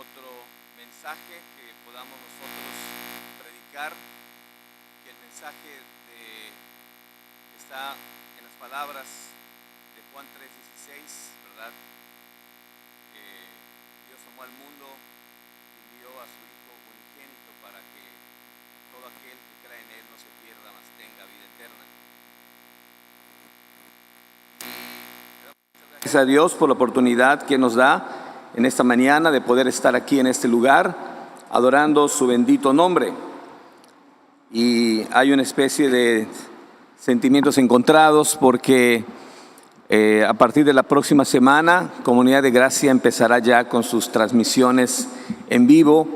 otro mensaje que podamos nosotros predicar, que el mensaje está en las palabras de Juan 3:16, ¿verdad? Dios amó al mundo, envió a su Hijo unigénito para que todo aquel que crea en Él no se pierda, mas tenga vida eterna. Y gracias a Dios por la oportunidad que nos da en esta mañana de poder estar aquí en este lugar adorando su bendito nombre. Y hay una especie de sentimientos encontrados porque a partir de la próxima semana Comunidad de Gracia empezará ya con sus transmisiones en vivo,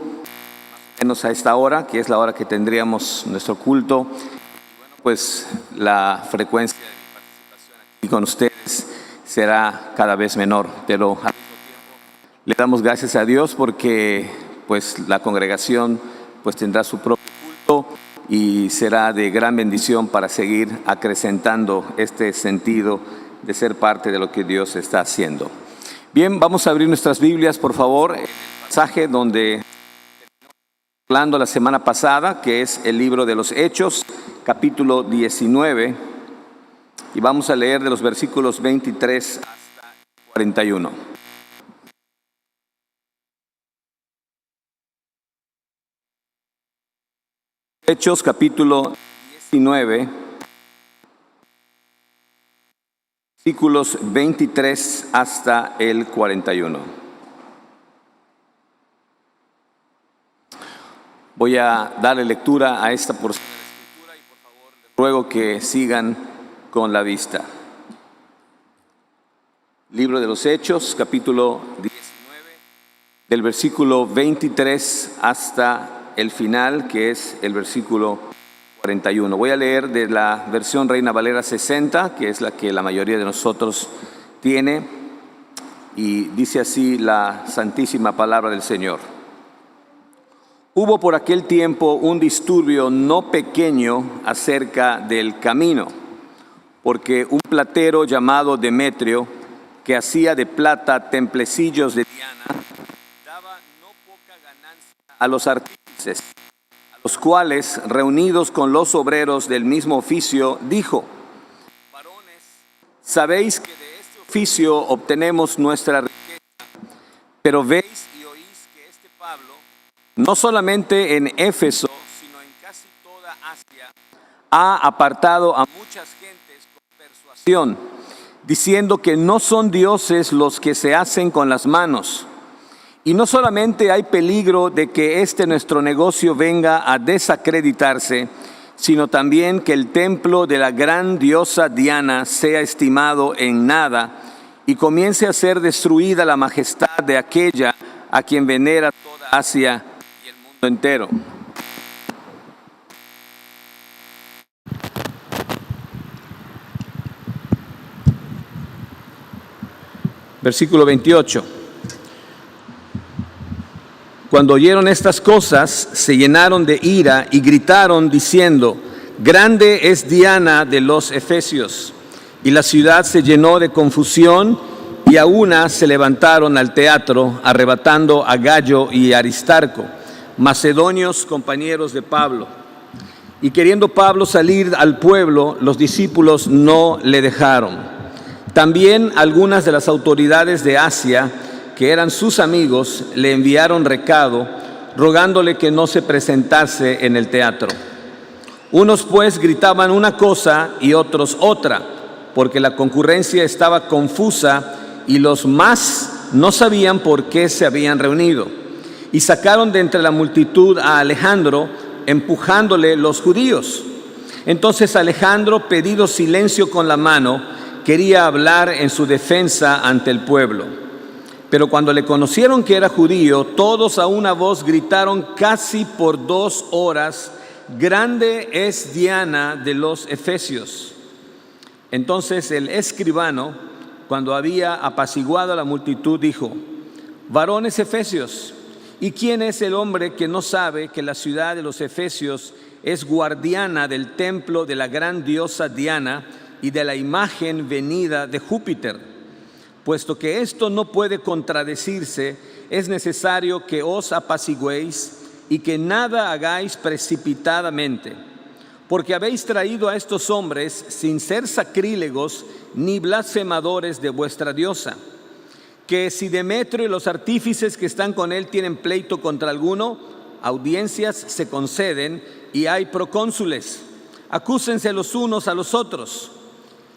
menos a esta hora, que es la hora que tendríamos nuestro culto. Y bueno, pues la frecuencia de mi participación aquí con ustedes será cada vez menor, pero al mismo tiempo le damos gracias a Dios porque pues la congregación pues tendrá su propio culto y será de gran bendición para seguir acrecentando este sentido de ser parte de lo que Dios está haciendo. Bien, vamos a abrir nuestras Biblias, por favor, el pasaje donde hablando la semana pasada, que es el libro de los Hechos, capítulo 19, y vamos a leer de los versículos 23 hasta 41. Hechos, capítulo 19, versículos 23 hasta el 41. Voy a darle lectura a esta porción de la Escritura y por favor les ruego que sigan con la vista. Libro de los Hechos, capítulo 19, del versículo 23 hasta el final, que es el versículo 41. Voy a leer de la versión Reina Valera 60, que es la que la mayoría de nosotros tiene, y dice así la santísima palabra del Señor. Hubo por aquel tiempo un disturbio no pequeño acerca del camino, porque un platero llamado Demetrio, que hacía de plata templecillos de Diana, daba no poca ganancia a los artífices, a los cuales, reunidos con los obreros del mismo oficio, dijo: varones, sabéis que de este oficio obtenemos nuestra riqueza, pero veis y oís que este Pablo, no solamente en Éfeso, sino en casi toda Asia, ha apartado a muchas gentes con persuasión, diciendo que no son dioses los que se hacen con las manos. Y no solamente hay peligro de que nuestro negocio venga a desacreditarse, sino también que el templo de la gran diosa Diana sea estimado en nada y comience a ser destruida la majestad de aquella a quien venera toda Asia y el mundo entero. Versículo 28. Cuando oyeron estas cosas, se llenaron de ira y gritaron diciendo: grande es Diana de los Efesios. Y la ciudad se llenó de confusión, y a una se levantaron al teatro, arrebatando a Gallo y Aristarco, macedonios compañeros de Pablo. Y queriendo Pablo salir al pueblo, los discípulos no le dejaron. También algunas de las autoridades de Asia, que eran sus amigos, le enviaron recado, rogándole que no se presentase en el teatro. Unos pues gritaban una cosa y otros otra, porque la concurrencia estaba confusa y los más no sabían por qué se habían reunido. Y sacaron de entre la multitud a Alejandro, empujándole los judíos. Entonces Alejandro, pedido silencio con la mano, quería hablar en su defensa ante el pueblo. Pero cuando le conocieron que era judío, todos a una voz gritaron casi por 2 horas: grande es Diana de los Efesios. Entonces el escribano, cuando había apaciguado a la multitud, dijo: varones efesios, ¿y quién es el hombre que no sabe que la ciudad de los Efesios es guardiana del templo de la gran diosa Diana y de la imagen venida de Júpiter? Puesto que esto no puede contradecirse, es necesario que os apaciguéis y que nada hagáis precipitadamente, porque habéis traído a estos hombres sin ser sacrílegos ni blasfemadores de vuestra diosa, que si Demetrio y los artífices que están con él tienen pleito contra alguno, audiencias se conceden y hay procónsules. Acúsense los unos a los otros.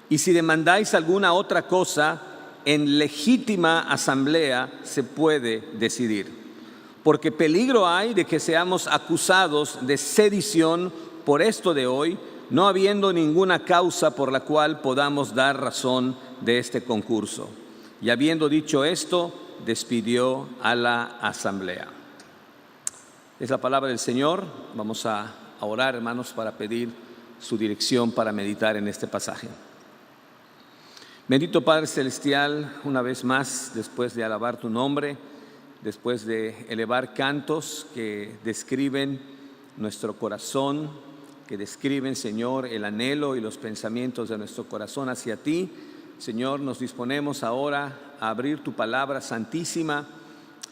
Y si demandáis alguna otra cosa, en legítima asamblea se puede decidir. Porque peligro hay de que seamos acusados de sedición por esto de hoy, no habiendo ninguna causa por la cual podamos dar razón de este concurso. Y habiendo dicho esto, despidió a la asamblea. Es la palabra del Señor. Vamos a orar, hermanos, para pedir su dirección para meditar en este pasaje. Bendito Padre Celestial, una vez más, después de alabar tu nombre, después de elevar cantos que describen nuestro corazón, que describen, Señor, el anhelo y los pensamientos de nuestro corazón hacia ti, Señor, nos disponemos ahora a abrir tu palabra santísima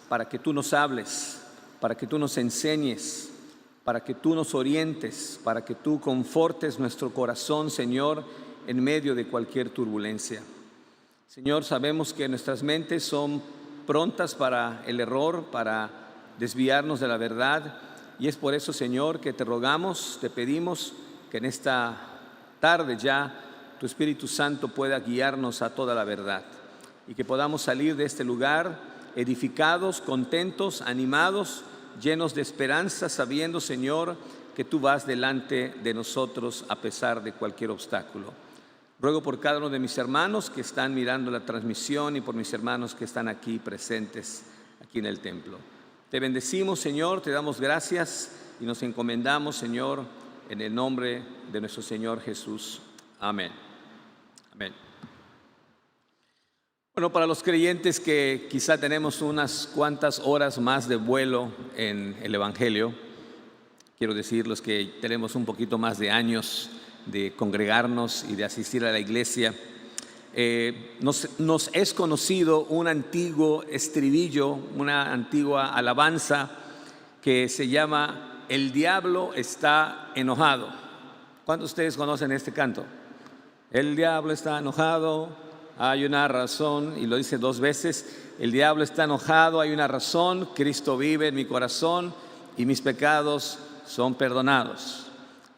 para que tú nos hables, para que tú nos enseñes, para que tú nos orientes, para que tú confortes nuestro corazón, Señor, en medio de cualquier turbulencia. Señor, sabemos que nuestras mentes son prontas para el error, para desviarnos de la verdad, y es por eso, Señor, que te rogamos, te pedimos que en esta tarde ya tu Espíritu Santo pueda guiarnos a toda la verdad y que podamos salir de este lugar edificados, contentos, animados, llenos de esperanza, sabiendo, Señor, que tú vas delante de nosotros a pesar de cualquier obstáculo. Ruego por cada uno de mis hermanos que están mirando la transmisión y por mis hermanos que están aquí presentes, aquí en el templo. Te bendecimos, Señor, te damos gracias y nos encomendamos, Señor, en el nombre de nuestro Señor Jesús. Amén. Amén. Bueno, para los creyentes que quizá tenemos unas cuantas horas más de vuelo en el Evangelio, quiero decirles que tenemos un poquito más de años de congregarnos y de asistir a la iglesia. Nos es conocido un antiguo estribillo, una antigua alabanza que se llama "El diablo está enojado". ¿Cuántos de ustedes conocen este canto? El diablo está enojado, hay una razón, y lo dice 2 veces. El diablo está enojado, hay una razón, Cristo vive en mi corazón y mis pecados son perdonados.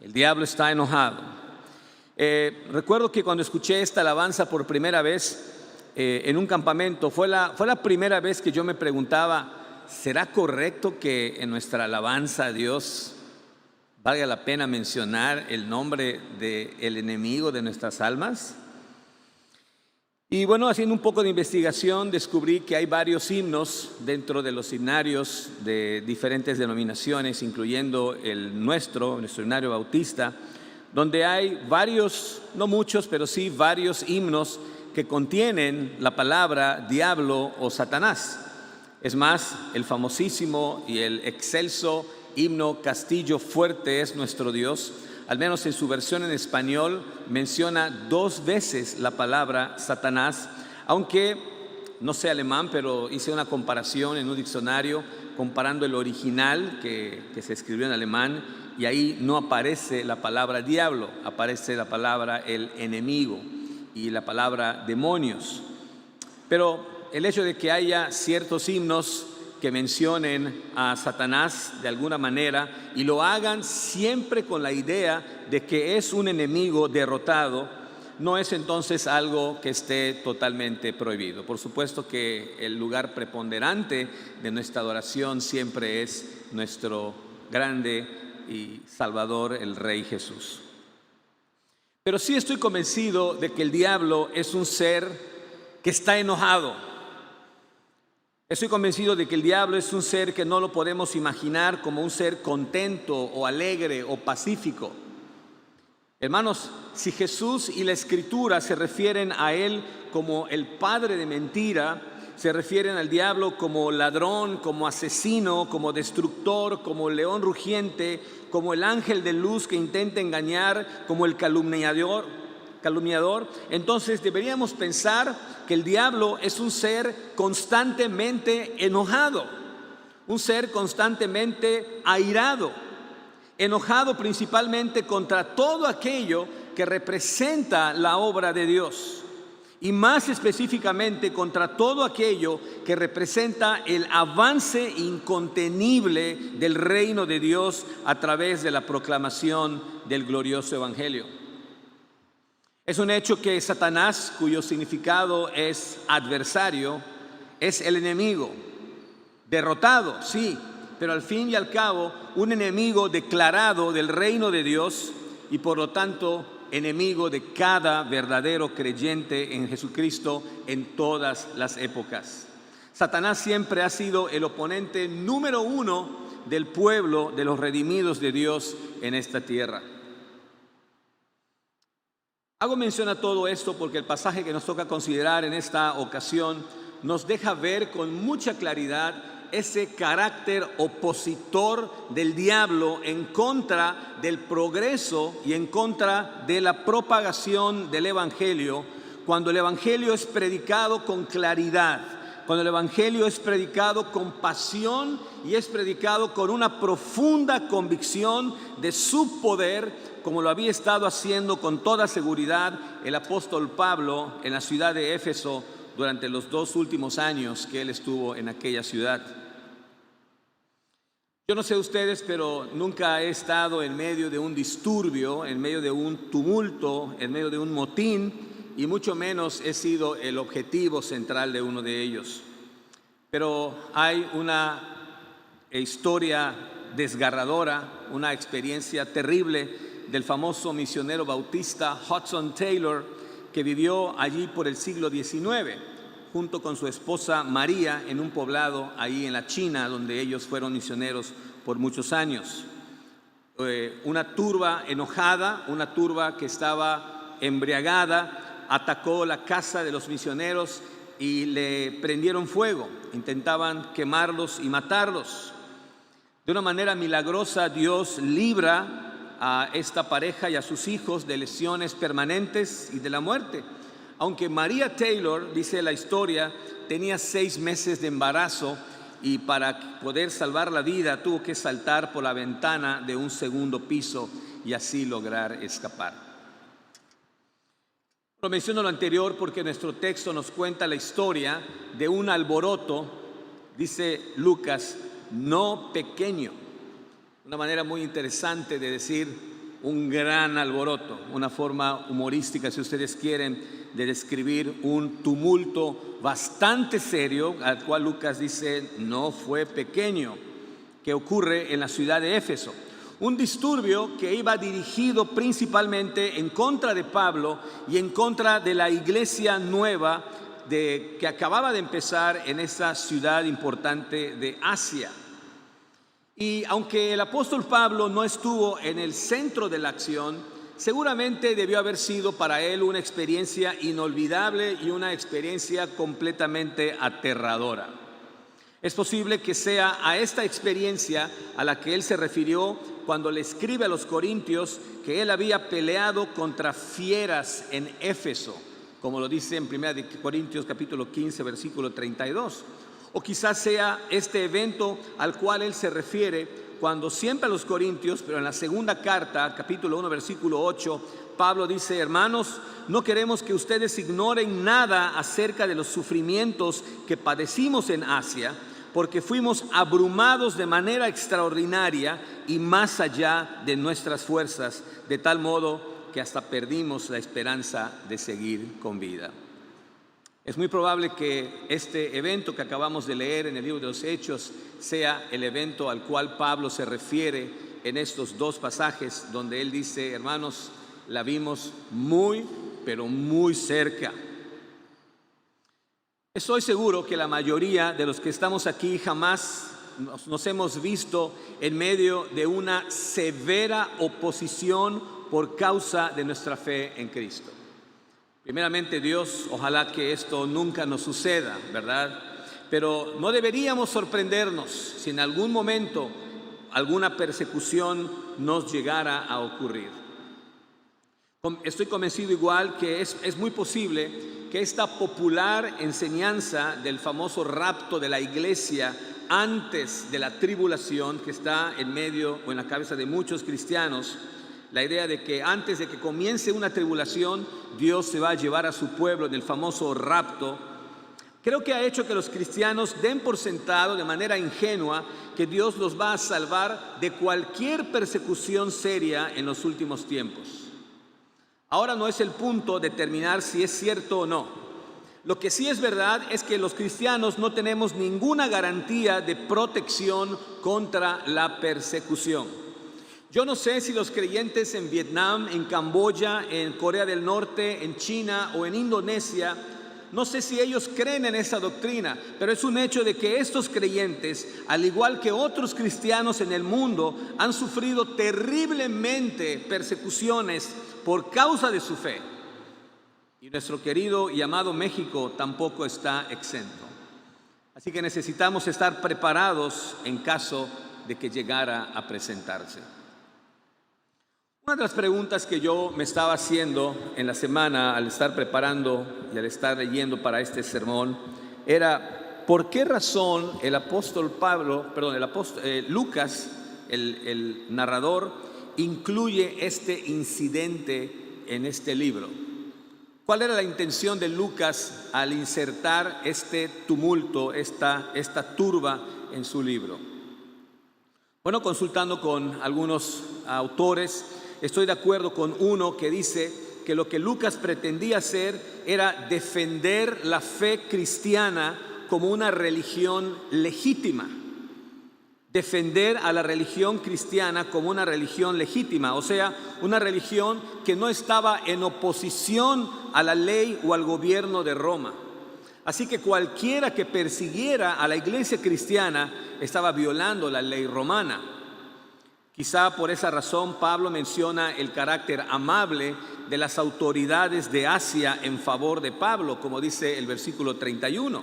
El diablo está enojado. Recuerdo que cuando escuché esta alabanza por primera vez en un campamento, fue la primera vez que yo me preguntaba, ¿será correcto que en nuestra alabanza a Dios valga la pena mencionar el nombre del enemigo de nuestras almas? Y bueno, haciendo un poco de investigación, descubrí que hay varios himnos dentro de los himnarios de diferentes denominaciones, incluyendo el nuestro himnario bautista, donde hay varios, no muchos, pero sí varios himnos que contienen la palabra diablo o Satanás. Es más, el famosísimo y el excelso himno Castillo Fuerte es nuestro Dios, al menos en su versión en español, menciona 2 veces la palabra Satanás, aunque no sé alemán, pero hice una comparación en un diccionario comparando el original que se escribió en alemán, y ahí no aparece la palabra diablo, aparece la palabra el enemigo y la palabra demonios. Pero el hecho de que haya ciertos himnos que mencionen a Satanás de alguna manera y lo hagan siempre con la idea de que es un enemigo derrotado, no es entonces algo que esté totalmente prohibido. Por supuesto que el lugar preponderante de nuestra adoración siempre es nuestro grande y Salvador, el Rey Jesús. Pero sí estoy convencido de que el diablo es un ser que está enojado. Estoy convencido de que el diablo es un ser que no lo podemos imaginar como un ser contento o alegre o pacífico. Hermanos, si Jesús y la Escritura se refieren a él como el padre de mentira, se refieren al diablo como ladrón, como asesino, como destructor, como león rugiente, como el ángel de luz que intenta engañar, como el calumniador, calumniador, entonces deberíamos pensar que el diablo es un ser constantemente enojado, un ser constantemente airado, enojado principalmente contra todo aquello que representa la obra de Dios, y más específicamente contra todo aquello que representa el avance incontenible del reino de Dios a través de la proclamación del glorioso evangelio. Es un hecho que Satanás, cuyo significado es adversario, es el enemigo, derrotado, sí, pero al fin y al cabo un enemigo declarado del reino de Dios y por lo tanto enemigo de cada verdadero creyente en Jesucristo en todas las épocas. Satanás siempre ha sido el oponente número uno del pueblo de los redimidos de Dios en esta tierra. Hago mención a todo esto porque el pasaje que nos toca considerar en esta ocasión nos deja ver con mucha claridad ese carácter opositor del diablo en contra del progreso y en contra de la propagación del evangelio, cuando el evangelio es predicado con claridad, cuando el evangelio es predicado con pasión y es predicado con una profunda convicción de su poder, como lo había estado haciendo con toda seguridad el apóstol Pablo en la ciudad de Éfeso durante los 2 últimos años que él estuvo en aquella ciudad. Yo no sé ustedes, pero nunca he estado en medio de un disturbio, en medio de un tumulto, en medio de un motín, y mucho menos he sido el objetivo central de uno de ellos. Pero hay una historia desgarradora, una experiencia terrible del famoso misionero bautista Hudson Taylor, que vivió allí por el siglo XIX, junto con su esposa María, en un poblado ahí en la China, donde ellos fueron misioneros por muchos años. Una turba enojada, una turba que estaba embriagada, atacó la casa de los misioneros y le prendieron fuego, intentaban quemarlos y matarlos. De una manera milagrosa, Dios libra a esta pareja y a sus hijos de lesiones permanentes y de la muerte. Aunque María Taylor, dice la historia, tenía 6 meses de embarazo y para poder salvar la vida tuvo que saltar por la ventana de un segundo piso y así lograr escapar. Lo menciono lo anterior porque nuestro texto nos cuenta la historia de un alboroto, dice Lucas, no pequeño. Una manera muy interesante de decir un gran alboroto, una forma humorística, si ustedes quieren, de describir un tumulto bastante serio, al cual Lucas dice no fue pequeño, que ocurre en la ciudad de Éfeso. Un disturbio que iba dirigido principalmente en contra de Pablo y en contra de la iglesia nueva que acababa de empezar en esa ciudad importante de Asia. Y aunque el apóstol Pablo no estuvo en el centro de la acción, seguramente debió haber sido para él una experiencia inolvidable y una experiencia completamente aterradora. Es posible que sea a esta experiencia a la que él se refirió cuando le escribe a los corintios que él había peleado contra fieras en Éfeso, como lo dice en 1 Corintios capítulo 15, versículo 32. O quizás sea este evento al cual él se refiere cuando siempre a los corintios, pero en la segunda carta, capítulo 1, versículo 8, Pablo dice: hermanos, no queremos que ustedes ignoren nada acerca de los sufrimientos que padecimos en Asia, porque fuimos abrumados de manera extraordinaria y más allá de nuestras fuerzas, de tal modo que hasta perdimos la esperanza de seguir con vida. Es muy probable que este evento que acabamos de leer en el libro de los Hechos sea el evento al cual Pablo se refiere en estos 2 pasajes, donde él dice: hermanos, la vimos muy, pero muy cerca. Estoy seguro que la mayoría de los que estamos aquí jamás nos hemos visto en medio de una severa oposición por causa de nuestra fe en Cristo. Primeramente, Dios, ojalá que esto nunca nos suceda, ¿verdad? Pero no deberíamos sorprendernos si en algún momento alguna persecución nos llegara a ocurrir. Estoy convencido igual que es muy posible que esta popular enseñanza del famoso rapto de la iglesia antes de la tribulación, que está en medio o en la cabeza de muchos cristianos, la idea de que antes de que comience una tribulación, Dios se va a llevar a su pueblo en el famoso rapto, creo que ha hecho que los cristianos den por sentado de manera ingenua que Dios los va a salvar de cualquier persecución seria en los últimos tiempos. Ahora no es el punto determinar si es cierto o no. Lo que sí es verdad es que los cristianos no tenemos ninguna garantía de protección contra la persecución. Yo no sé si los creyentes en Vietnam, en Camboya, en Corea del Norte, en China o en Indonesia, no sé si ellos creen en esa doctrina, pero es un hecho de que estos creyentes, al igual que otros cristianos en el mundo, han sufrido terriblemente persecuciones por causa de su fe. Y nuestro querido y amado México tampoco está exento. Así que necesitamos estar preparados en caso de que llegara a presentarse. Una de las preguntas que yo me estaba haciendo en la semana al estar preparando y al estar leyendo para este sermón era ¿por qué razón el apóstol Lucas, el narrador, incluye este incidente en este libro? ¿Cuál era la intención de Lucas al insertar este tumulto, esta turba en su libro? Bueno, consultando con algunos autores, estoy de acuerdo con uno que dice que lo que Lucas pretendía hacer era defender la fe cristiana como una religión legítima. Defender a la religión cristiana como una religión legítima, o sea, una religión que no estaba en oposición a la ley o al gobierno de Roma. Así que cualquiera que persiguiera a la iglesia cristiana estaba violando la ley romana. Quizá por esa razón Pablo menciona el carácter amable de las autoridades de Asia en favor de Pablo, como dice el versículo 31.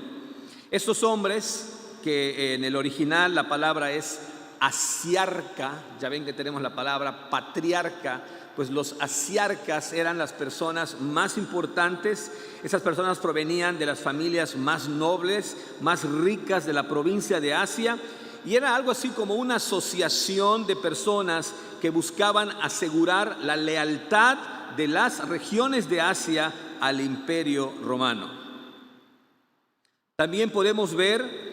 Estos hombres, que en el original la palabra es asiarca, ya ven que tenemos la palabra patriarca, pues los asiarcas eran las personas más importantes. Esas personas provenían de las familias más nobles, más ricas de la provincia de Asia, y era algo así como una asociación de personas que buscaban asegurar la lealtad de las regiones de Asia al Imperio Romano. También podemos ver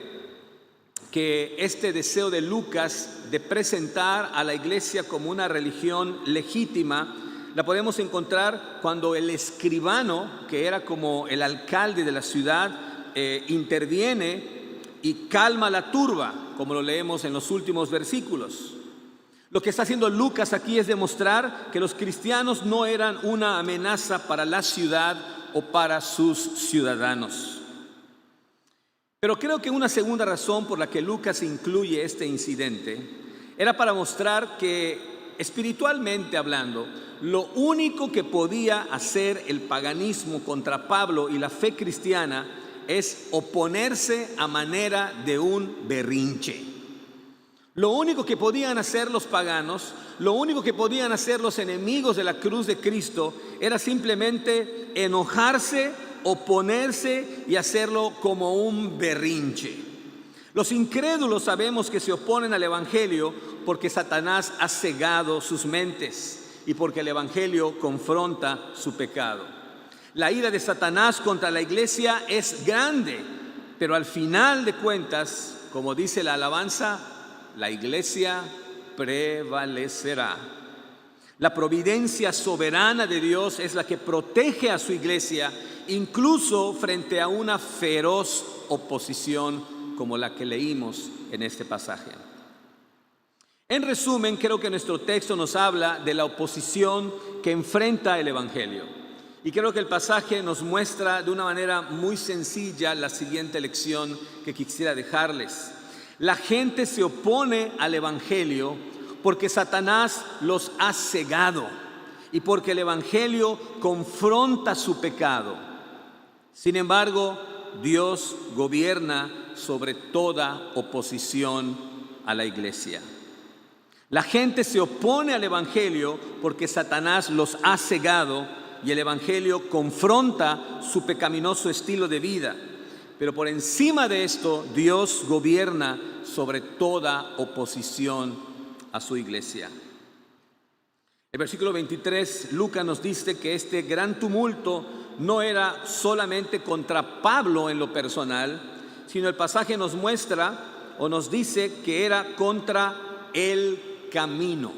que este deseo de Lucas de presentar a la iglesia como una religión legítima la podemos encontrar cuando el escribano, que era como el alcalde de la ciudad, interviene y calma la turba, como lo leemos en los últimos versículos. Lo que está haciendo Lucas aquí es demostrar que los cristianos no eran una amenaza para la ciudad o para sus ciudadanos. Pero creo que una segunda razón por la que Lucas incluye este incidente era para mostrar que, espiritualmente hablando, lo único que podía hacer el paganismo contra Pablo y la fe cristiana es oponerse a manera de un berrinche. Lo único que podían hacer los paganos, lo único que podían hacer los enemigos de la cruz de Cristo era simplemente enojarse, oponerse y hacerlo como un berrinche. Los incrédulos sabemos que se oponen al Evangelio porque Satanás ha cegado sus mentes y porque el Evangelio confronta su pecado. La ira de Satanás contra la iglesia es grande, pero al final de cuentas, como dice la alabanza, la iglesia prevalecerá. La providencia soberana de Dios es la que protege a su iglesia, incluso frente a una feroz oposición como la que leímos en este pasaje. En resumen, creo que nuestro texto nos habla de la oposición que enfrenta el Evangelio. Y creo que el pasaje nos muestra de una manera muy sencilla la siguiente lección que quisiera dejarles. La gente se opone al Evangelio porque Satanás los ha cegado y porque el Evangelio confronta su pecado. Sin embargo, Dios gobierna sobre toda oposición a la iglesia. La gente se opone al Evangelio porque Satanás los ha cegado y el Evangelio confronta su pecaminoso estilo de vida. Pero por encima de esto, Dios gobierna sobre toda oposición a su iglesia. El versículo 23, Lucas nos dice que este gran tumulto no era solamente contra Pablo en lo personal, sino el pasaje nos muestra o nos dice que era contra el camino.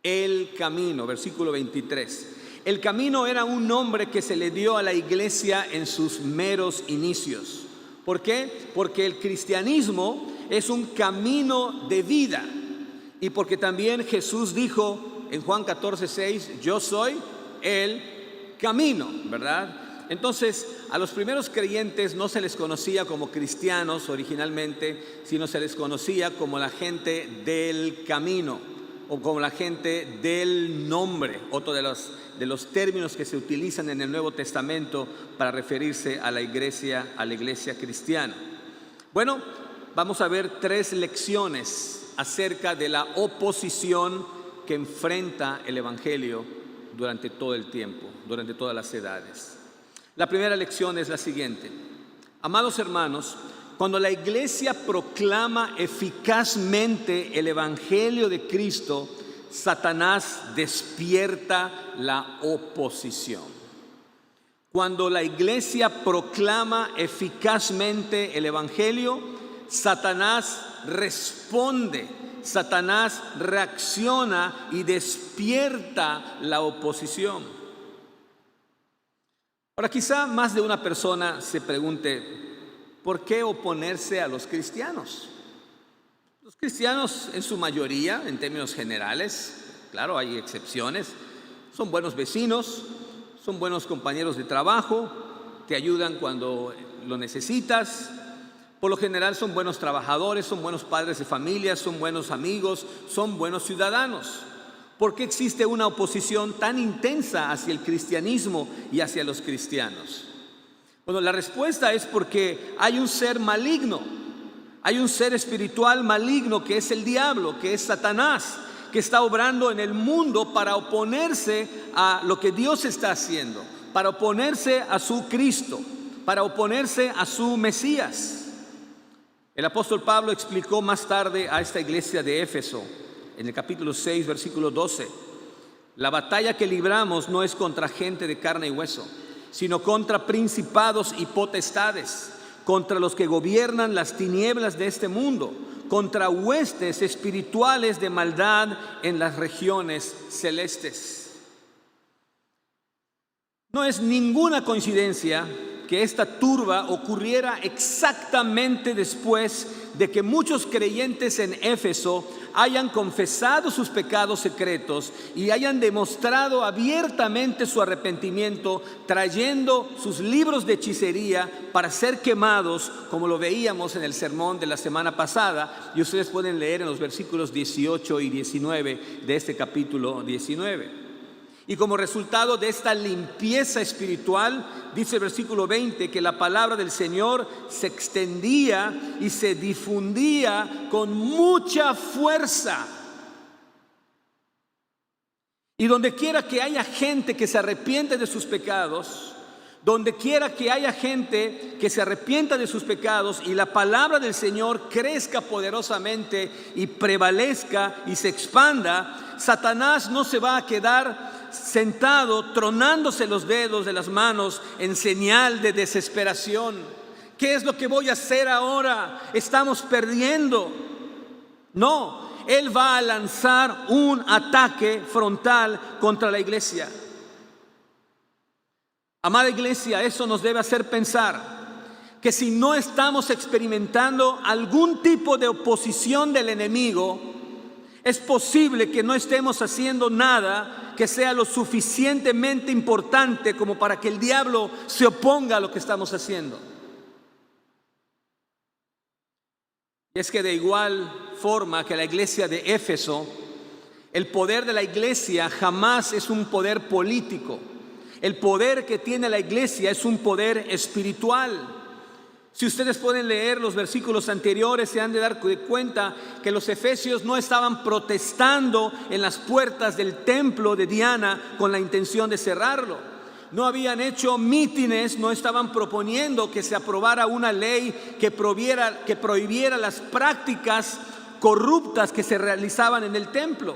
El camino, versículo 23. El camino era un nombre que se le dio a la iglesia en sus meros inicios. ¿Por qué? Porque el cristianismo es un camino de vida. Y porque también Jesús dijo en Juan 14:6, yo soy el camino, ¿verdad? Entonces, a los primeros creyentes no se les conocía como cristianos originalmente, sino se les conocía como la gente del camino o como la gente del nombre, otro de los términos que se utilizan en el Nuevo Testamento para referirse a la iglesia cristiana. Bueno, vamos a ver 3 lecciones acerca de la oposición que enfrenta el Evangelio durante todo el tiempo, durante todas las edades. La primera lección es la siguiente. Amados hermanos, cuando la iglesia proclama eficazmente el Evangelio de Cristo, Satanás despierta la oposición. Cuando la iglesia proclama eficazmente el Evangelio, Satanás responde. Satanás reacciona y despierta la oposición. Ahora, quizá más de una persona se pregunte, ¿por qué oponerse a los cristianos? Los cristianos en su mayoría, en términos generales, claro, hay excepciones, son buenos vecinos, son buenos compañeros de trabajo, te ayudan cuando lo necesitas. Por lo general son buenos trabajadores, son buenos padres de familia, son buenos amigos, son buenos ciudadanos. ¿Por qué existe una oposición tan intensa hacia el cristianismo y hacia los cristianos? Bueno, la respuesta es porque hay un ser maligno, hay un ser espiritual maligno que es el diablo, que es Satanás, que está obrando en el mundo para oponerse a lo que Dios está haciendo, para oponerse a su Cristo, para oponerse a su Mesías. El apóstol Pablo explicó más tarde a esta iglesia de Éfeso, en el capítulo 6, versículo 12, la batalla que libramos no es contra gente de carne y hueso, sino contra principados y potestades, contra los que gobiernan las tinieblas de este mundo, contra huestes espirituales de maldad en las regiones celestes. No es ninguna coincidencia que esta turba ocurriera exactamente después de que muchos creyentes en Éfeso hayan confesado sus pecados secretos y hayan demostrado abiertamente su arrepentimiento, trayendo sus libros de hechicería para ser quemados, como lo veíamos en el sermón de la semana pasada, y ustedes pueden leer en los versículos 18 y 19 de este capítulo 19. Y como resultado de esta limpieza espiritual, dice el versículo 20 que la palabra del Señor se extendía y se difundía con mucha fuerza. Y donde quiera que haya gente que se arrepiente de sus pecados, donde quiera que haya gente que se arrepienta de sus pecados y la palabra del Señor crezca poderosamente y prevalezca y se expanda, Satanás no se va a quedar sentado tronándose los dedos de las manos en señal de desesperación. ¿Qué es lo que voy a hacer ahora? Estamos perdiendo. No, él va a lanzar un ataque frontal contra la iglesia. Amada iglesia, eso nos debe hacer pensar que si no estamos experimentando algún tipo de oposición del enemigo, es posible que no estemos haciendo nada que sea lo suficientemente importante como para que el diablo se oponga a lo que estamos haciendo. Y es que de igual forma que la iglesia de Éfeso, el poder de la iglesia jamás es un poder político. El poder que tiene la iglesia es un poder espiritual. Si ustedes pueden leer los versículos anteriores, se han de dar cuenta que los efesios no estaban protestando en las puertas del templo de Diana con la intención de cerrarlo. No habían hecho mítines, no estaban proponiendo que se aprobara una ley que prohibiera las prácticas corruptas que se realizaban en el templo.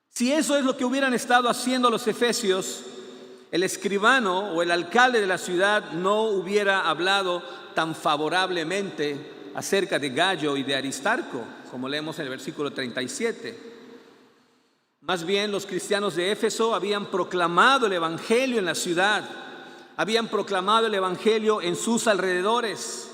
Si eso es lo que hubieran estado haciendo los efesios, el escribano o el alcalde de la ciudad no hubiera hablado tan favorablemente acerca de Gayo y de Aristarco, como leemos en el versículo 37. Más bien, los cristianos de Éfeso habían proclamado el evangelio en la ciudad, habían proclamado el evangelio en sus alrededores.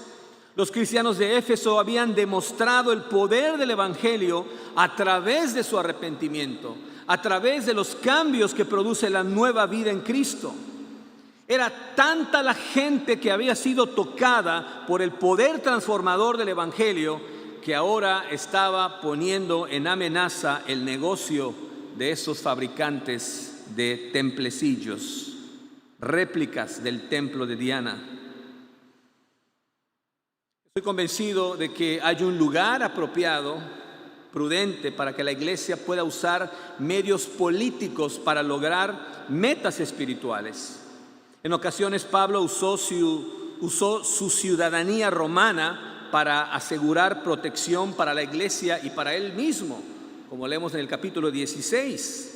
Los cristianos de Éfeso habían demostrado el poder del evangelio a través de su arrepentimiento, a través de los cambios que produce la nueva vida en Cristo. Era tanta la gente que había sido tocada por el poder transformador del evangelio que ahora estaba poniendo en amenaza el negocio de esos fabricantes de templecillos, réplicas del templo de Diana. Estoy convencido de que hay un lugar apropiado, prudente, para que la iglesia pueda usar medios políticos para lograr metas espirituales. En ocasiones Pablo usó su ciudadanía romana para asegurar protección para la iglesia y para él mismo, como leemos en el capítulo 16.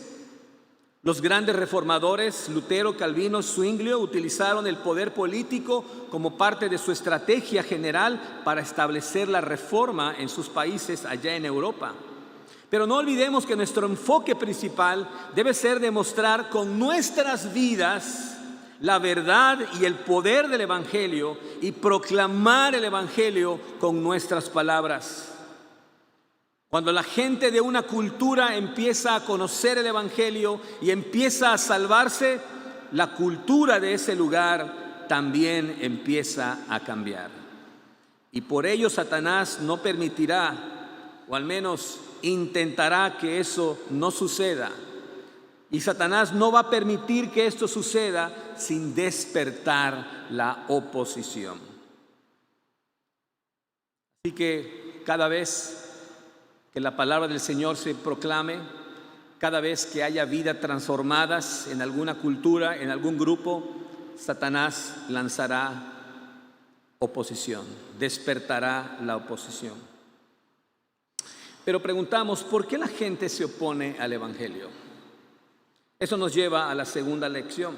Los grandes reformadores, Lutero, Calvino, Zwinglio, utilizaron el poder político como parte de su estrategia general para establecer la reforma en sus países allá en Europa. Pero no olvidemos que nuestro enfoque principal debe ser demostrar con nuestras vidas la verdad y el poder del evangelio y proclamar el evangelio con nuestras palabras. Cuando la gente de una cultura empieza a conocer el evangelio y empieza a salvarse, la cultura de ese lugar también empieza a cambiar. Y por ello Satanás no permitirá, o al menos intentará que eso no suceda. Y Satanás no va a permitir que esto suceda sin despertar la oposición. Así que cada vez que la palabra del Señor se proclame, cada vez que haya vidas transformadas en alguna cultura, en algún grupo, Satanás lanzará oposición, despertará la oposición. Pero preguntamos, ¿por qué la gente se opone al evangelio? Eso nos lleva a la segunda lección.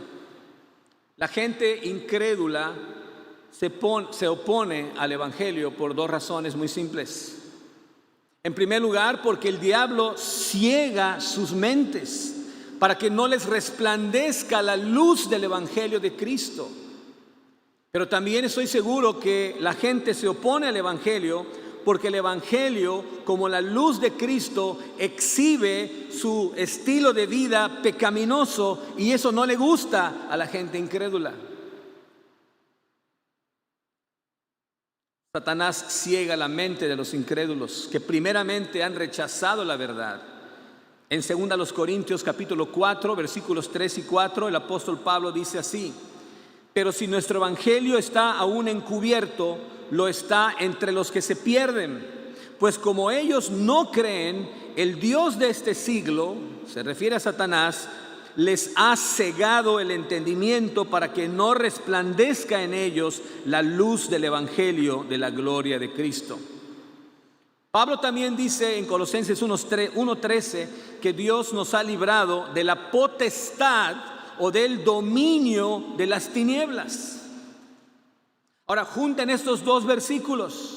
La gente incrédula se opone al evangelio por dos razones muy simples. En primer lugar, porque el diablo ciega sus mentes para que no les resplandezca la luz del evangelio de Cristo. Pero también estoy seguro que la gente se opone al evangelio porque el evangelio, como la luz de Cristo, exhibe su estilo de vida pecaminoso y eso no le gusta a la gente incrédula. Satanás ciega la mente de los incrédulos que primeramente han rechazado la verdad. En 2 Corintios capítulo 4, versículos 3 y 4, el apóstol Pablo dice así: pero si nuestro evangelio está aún encubierto, lo está entre los que se pierden, pues como ellos no creen, el Dios de este siglo, se refiere a Satanás, les ha cegado el entendimiento para que no resplandezca en ellos la luz del evangelio de la gloria de Cristo. Pablo también dice en Colosenses 1:13 que Dios nos ha librado de la potestad o del dominio de las tinieblas. Ahora, junten estos dos versículos.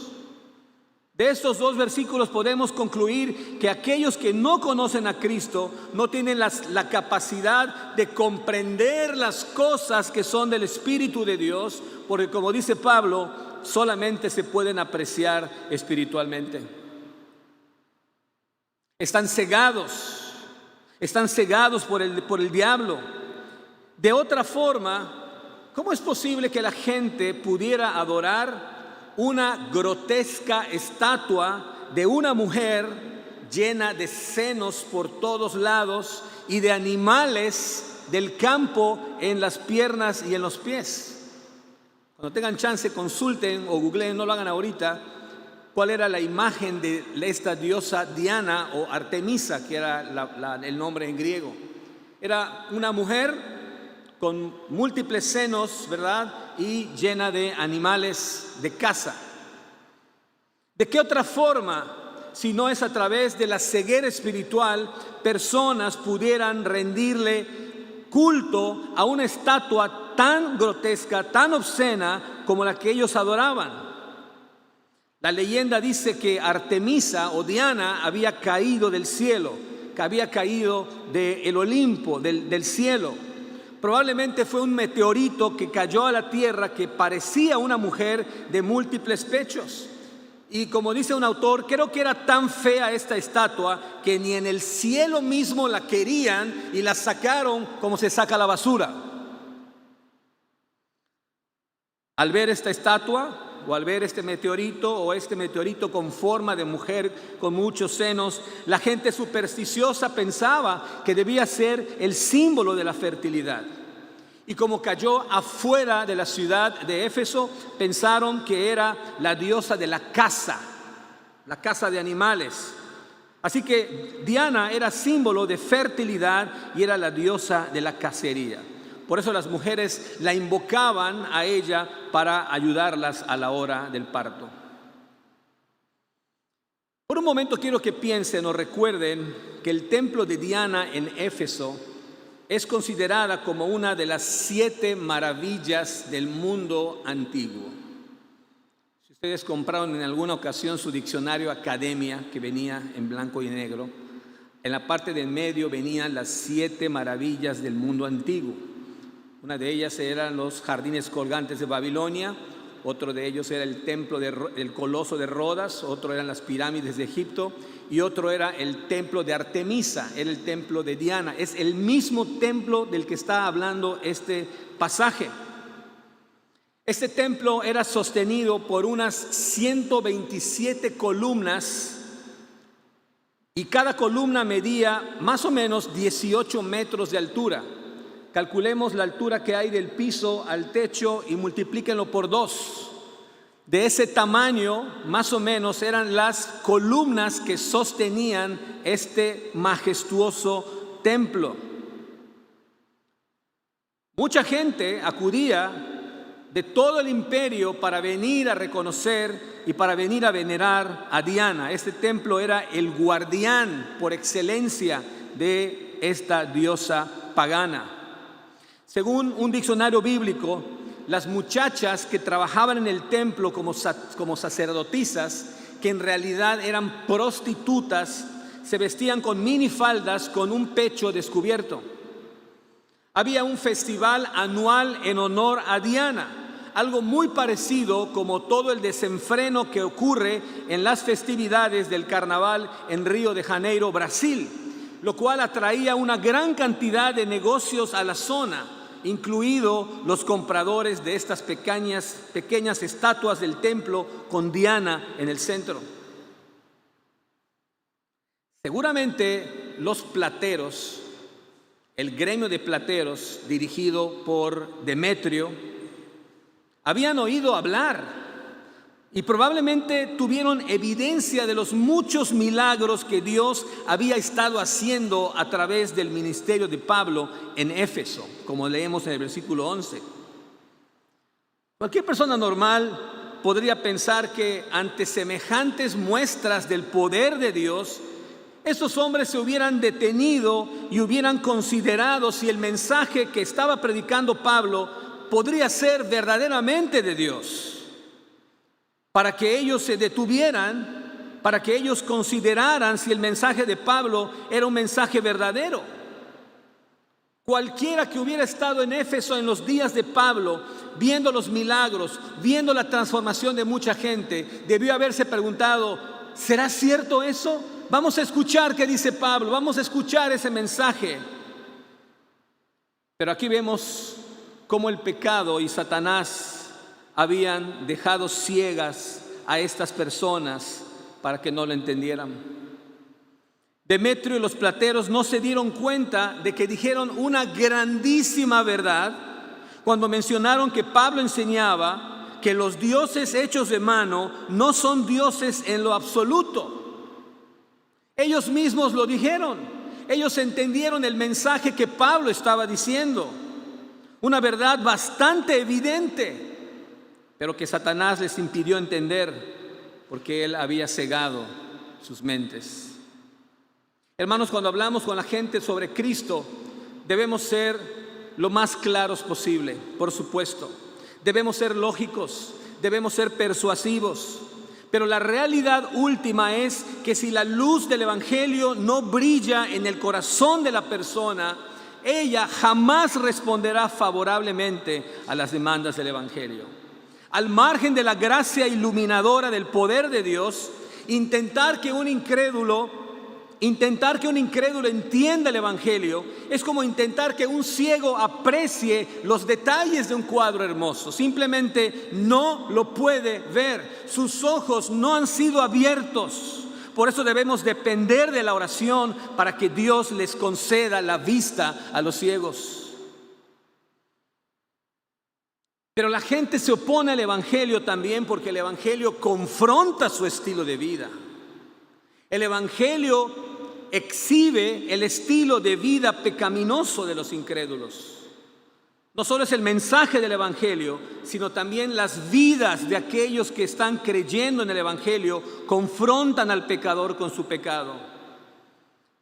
De estos dos versículos podemos concluir que aquellos que no conocen a Cristo no tienen la capacidad de comprender las cosas que son del Espíritu de Dios, porque como dice Pablo, solamente se pueden apreciar espiritualmente. Están cegados por el diablo. De otra forma, ¿cómo es posible que la gente pudiera adorar una grotesca estatua de una mujer llena de senos por todos lados y de animales del campo en las piernas y en los pies? Cuando tengan chance, consulten o googleen, no lo hagan ahorita, cuál era la imagen de esta diosa Diana o Artemisa, que era el nombre en griego. Era una mujer con múltiples senos, ¿verdad? Y llena de animales de caza. ¿De qué otra forma, si no es a través de la ceguera espiritual, personas pudieran rendirle culto a una estatua tan grotesca, tan obscena como la que ellos adoraban? La leyenda dice que Artemisa o Diana había caído del cielo, que había caído del Olimpo, del cielo. Probablemente fue un meteorito que cayó a la tierra que parecía una mujer de múltiples pechos. Y como dice un autor, creo que era tan fea esta estatua que ni en el cielo mismo la querían y la sacaron como se saca la basura. Al ver esta estatua o al ver este meteorito o este meteorito con forma de mujer con muchos senos, la gente supersticiosa pensaba que debía ser el símbolo de la fertilidad. Y como cayó afuera de la ciudad de Éfeso, pensaron que era la diosa de la caza de animales. Así que Diana era símbolo de fertilidad y era la diosa de la cacería. Por eso las mujeres la invocaban a ella para ayudarlas a la hora del parto. Por un momento quiero que piensen o recuerden que el templo de Diana en Éfeso es considerada como una de las 7 maravillas del mundo antiguo. Si ustedes compraron en alguna ocasión su diccionario Academia, que venía en blanco y negro, en la parte de en medio venían las 7 maravillas del mundo antiguo. Una de ellas eran los jardines colgantes de Babilonia, otro de ellos era el templo del Coloso de Rodas, otro eran las pirámides de Egipto y otro era el templo de Artemisa, era el templo de Diana. Es el mismo templo del que está hablando este pasaje. Este templo era sostenido por unas 127 columnas y cada columna medía más o menos 18 metros de altura. Calculemos la altura que hay del piso al techo y multiplíquenlo por 2. De ese tamaño, más o menos, eran las columnas que sostenían este majestuoso templo. Mucha gente acudía de todo el imperio para venir a reconocer y para venir a venerar a Diana. Este templo era el guardián por excelencia de esta diosa pagana. Según un diccionario bíblico, las muchachas que trabajaban en el templo como sacerdotisas, que en realidad eran prostitutas, se vestían con minifaldas con un pecho descubierto. Había un festival anual en honor a Diana, algo muy parecido como todo el desenfreno que ocurre en las festividades del carnaval en Río de Janeiro, Brasil, lo cual atraía una gran cantidad de negocios a la zona, incluido los compradores de estas pequeñas estatuas del templo con Diana en el centro. Seguramente los plateros, el gremio de plateros dirigido por Demetrio, habían oído hablar y probablemente tuvieron evidencia de los muchos milagros que Dios había estado haciendo a través del ministerio de Pablo en Éfeso, como leemos en el versículo 11. Cualquier persona normal podría pensar que ante semejantes muestras del poder de Dios, estos hombres se hubieran detenido y hubieran considerado si el mensaje que estaba predicando Pablo podría ser verdaderamente de Dios, para que ellos se detuvieran, para que ellos consideraran si el mensaje de Pablo era un mensaje verdadero. Cualquiera que hubiera estado en Éfeso en los días de Pablo, viendo los milagros, viendo la transformación de mucha gente, debió haberse preguntado: ¿será cierto eso? Vamos a escuchar qué dice Pablo, vamos a escuchar ese mensaje. Pero aquí vemos cómo el pecado y Satanás habían dejado ciegas a estas personas para que no lo entendieran. Demetrio y los plateros no se dieron cuenta de que dijeron una grandísima verdad cuando mencionaron que Pablo enseñaba que los dioses hechos de mano no son dioses en lo absoluto. Ellos mismos lo dijeron. Ellos entendieron el mensaje que Pablo estaba diciendo. Una verdad bastante evidente, pero que Satanás les impidió entender porque él había cegado sus mentes. Hermanos, cuando hablamos con la gente sobre Cristo, debemos ser lo más claros posible, por supuesto. Debemos ser lógicos, debemos ser persuasivos. Pero la realidad última es que si la luz del Evangelio no brilla en el corazón de la persona, ella jamás responderá favorablemente a las demandas del Evangelio. Al margen de la gracia iluminadora del poder de Dios, intentar que un incrédulo entienda el Evangelio es como intentar que un ciego aprecie los detalles de un cuadro hermoso. Simplemente no lo puede ver. Sus ojos no han sido abiertos. Por eso debemos depender de la oración para que Dios les conceda la vista a los ciegos. Pero la gente se opone al Evangelio también porque el Evangelio confronta su estilo de vida. El Evangelio exhibe el estilo de vida pecaminoso de los incrédulos. No solo es el mensaje del Evangelio, sino también las vidas de aquellos que están creyendo en el Evangelio confrontan al pecador con su pecado.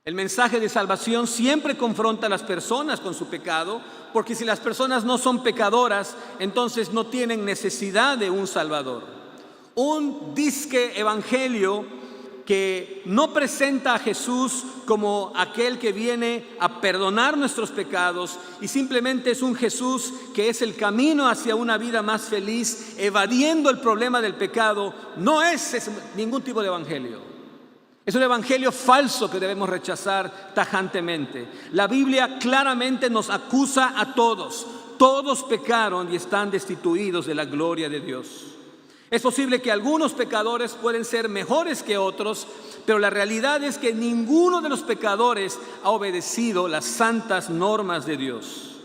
El mensaje de salvación siempre confronta a las personas con su pecado, porque si las personas no son pecadoras, entonces no tienen necesidad de un Salvador. Un disque evangelio que no presenta a Jesús como aquel que viene a perdonar nuestros pecados y simplemente es un Jesús que es el camino hacia una vida más feliz, evadiendo el problema del pecado, no es ningún tipo de evangelio. Es un evangelio falso que debemos rechazar tajantemente. La Biblia claramente nos acusa a todos. Todos pecaron y están destituidos de la gloria de Dios. Es posible que algunos pecadores pueden ser mejores que otros, pero la realidad es que ninguno de los pecadores ha obedecido las santas normas de Dios.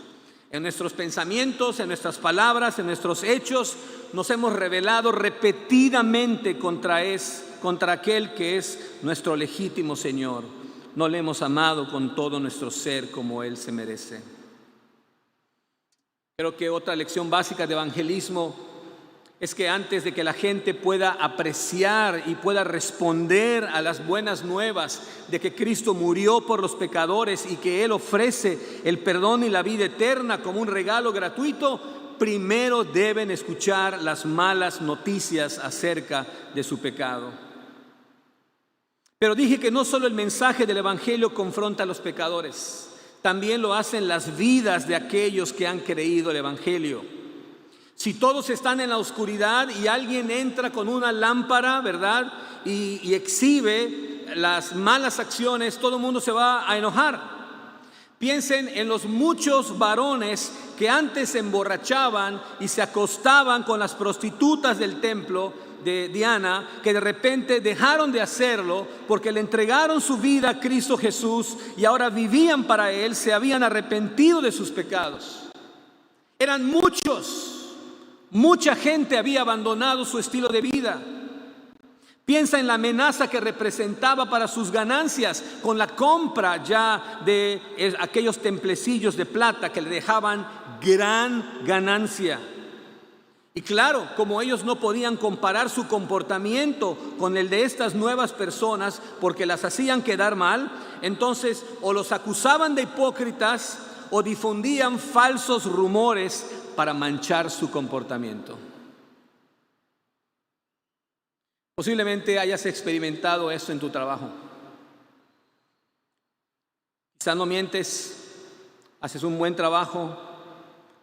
En nuestros pensamientos, en nuestras palabras, en nuestros hechos, nos hemos rebelado repetidamente contra aquel que es nuestro legítimo Señor. No le hemos amado con todo nuestro ser como Él se merece. Creo que otra lección básica de evangelismo es que antes de que la gente pueda apreciar y pueda responder a las buenas nuevas de que Cristo murió por los pecadores y que Él ofrece el perdón y la vida eterna como un regalo gratuito, primero deben escuchar las malas noticias acerca de su pecado. Pero dije que no solo el mensaje del Evangelio confronta a los pecadores, también lo hacen las vidas de aquellos que han creído el Evangelio. Si todos están en la oscuridad y alguien entra con una lámpara, ¿verdad? Y exhibe las malas acciones, todo el mundo se va a enojar. Piensen en los muchos varones que antes se emborrachaban y se acostaban con las prostitutas del templo de Diana, que de repente dejaron de hacerlo porque le entregaron su vida a Cristo Jesús y ahora vivían para Él, se habían arrepentido de sus pecados. Eran muchos. Mucha gente había abandonado su estilo de vida. Piensa en la amenaza que representaba para sus ganancias con la compra ya de aquellos templecillos de plata que le dejaban gran ganancia. Y claro, como ellos no podían comparar su comportamiento con el de estas nuevas personas porque las hacían quedar mal, entonces o los acusaban de hipócritas o difundían falsos rumores para manchar su comportamiento. Posiblemente hayas experimentado esto en tu trabajo. Quizá no mientes, haces un buen trabajo,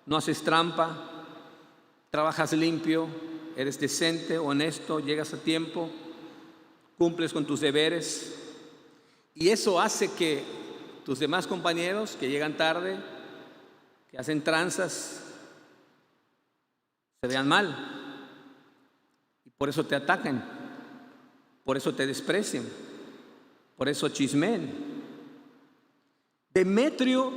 no haces trampa, trabajas limpio, eres decente, honesto, llegas a tiempo, cumples con tus deberes. Y eso hace que tus demás compañeros que llegan tarde, que hacen tranzas, se vean mal y por eso te atacan, por eso te desprecian, por eso chismen. Demetrio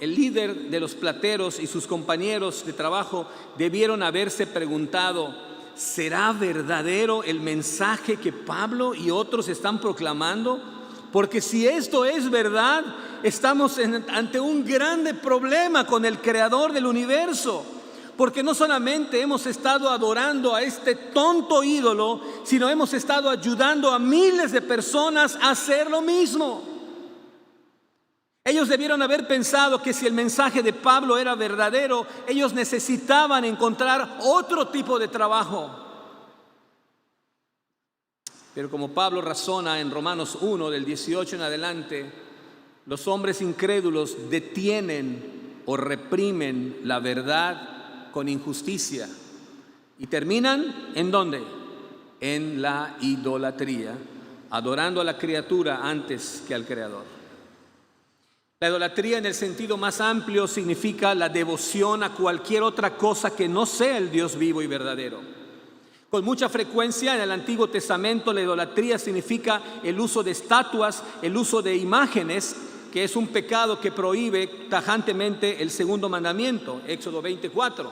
el líder de los plateros y sus compañeros de trabajo debieron haberse preguntado: ¿será verdadero el mensaje que Pablo y otros están proclamando? Porque si esto es verdad, estamos ante un grande problema con el creador del universo. Porque no solamente hemos estado adorando a este tonto ídolo, sino hemos estado ayudando a miles de personas a hacer lo mismo. Ellos debieron haber pensado que si el mensaje de Pablo era verdadero, ellos necesitaban encontrar otro tipo de trabajo. Pero como Pablo razona en Romanos 1, del 18 en adelante, los hombres incrédulos detienen o reprimen la verdad con injusticia. ¿Y terminan en dónde? En la idolatría, adorando a la criatura antes que al Creador. La idolatría en el sentido más amplio significa la devoción a cualquier otra cosa que no sea el Dios vivo y verdadero. Con mucha frecuencia en el Antiguo Testamento la idolatría significa el uso de estatuas, el uso de imágenes, que es un pecado que prohíbe tajantemente el segundo mandamiento, Éxodo 24.